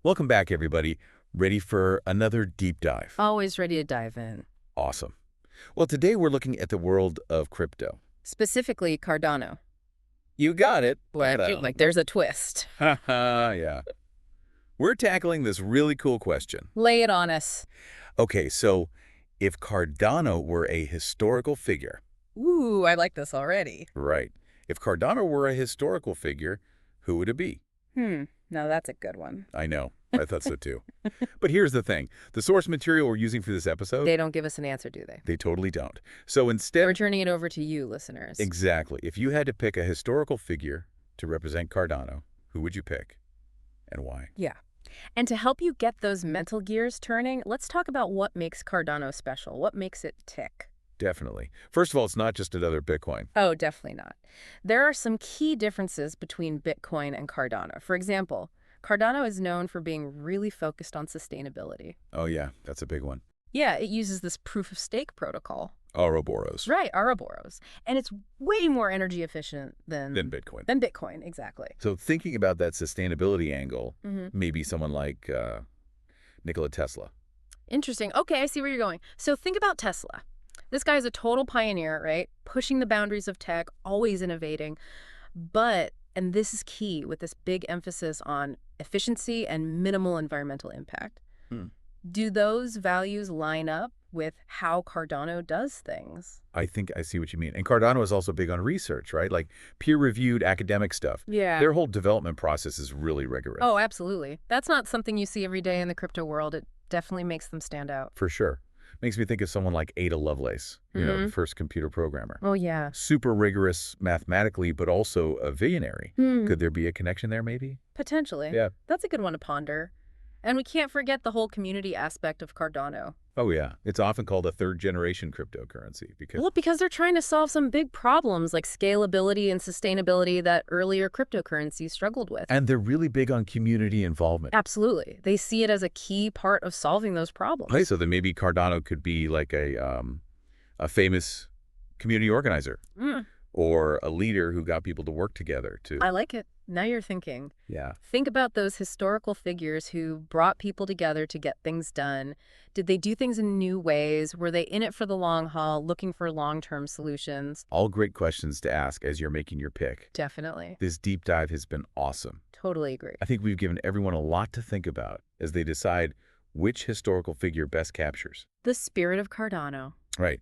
Welcome back, everybody. Ready for another deep dive? Always ready to dive in. Awesome. Well, today we're looking at the world of crypto. Specifically, Cardano. You got it. Boy, I feel like there's a twist. Haha, yeah. We're tackling this really cool question. Lay it on us. Okay, so if Cardano were a historical figure, Ooh, I like this already. right? If Cardano were a historical figure, who would it be? Now that's a good one. I know. I thought so too. But here's the thing. The source material we're using for this episode, They don't give us an answer, do they? they totally don't. So We're instead, turning it over to you, listeners. exactly. If you had to pick a historical figure to represent Cardano, who would you pick and why? Yeah. And to help you get those mental gears turning, let's talk about what makes Cardano special. What makes it tick? Definitely. First of all, it's not just another Bitcoin. Oh, definitely not. There are some key differences between Bitcoin and Cardano. For example, Cardano is known for being really focused on sustainability. Oh, yeah, that's a big one. Yeah, it uses this proof of stake protocol. Ouroboros. Right, Ouroboros. And it's way more energy efficient Than Bitcoin. than Bitcoin, exactly. So thinking about that sustainability angle, hmm maybe someone like Nikola Tesla. Interesting. Okay, I see where you're going. So think about Tesla. This guy is a total pioneer, right? Pushing the boundaries of tech, always innovating. But, and this is key with this big emphasis on efficiency and minimal environmental impact. Hmm. Do those values line up with how Cardano does things? I think I see what you mean. And Cardano is also big on research, right? Like peer-reviewed academic stuff. Yeah. Their whole development process is really rigorous. Oh, absolutely. That's not something you see every day in the crypto world. It definitely makes them stand out. For sure. Makes me think of someone like Ada Lovelace, the first computer programmer. Oh, yeah. Super rigorous mathematically, but also a visionary. Could there be a connection there, maybe? Potentially. Yeah. That's a good one to ponder. And we can't forget the whole community aspect of Cardano. Oh, yeah. It's often called a third-generation cryptocurrency Because they're trying to solve some big problems like scalability and sustainability that earlier cryptocurrencies struggled with. and they're really big on community involvement. Absolutely. They see it as a key part of solving those problems. Right, so then maybe Cardano could be like a famous community organizer Mm, or a leader who got people to work together to. I like it. Now you're thinking. Yeah. Think about those historical figures who brought people together to get things done. Did they do things in new ways? Were they in it for the long haul, looking for long-term solutions? All great questions to ask as you're making your pick. Definitely. This deep dive has been awesome. Totally agree. I think we've given everyone a lot to think about as they decide which historical figure best captures. The spirit of Cardano. Right.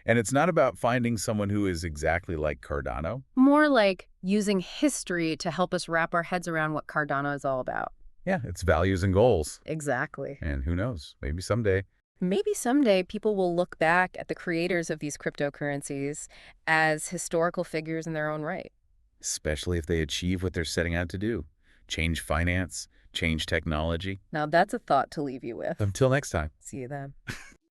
And it's not about finding someone who is exactly like Cardano. More like using history to help us wrap our heads around what Cardano is all about. Yeah, it's values and goals. Exactly. And who knows, maybe someday. Maybe someday people will look back at the creators of these cryptocurrencies as historical figures in their own right. Especially if they achieve what they're setting out to do. Change finance, change technology. Now that's a thought to leave you with. Until next time. See you then.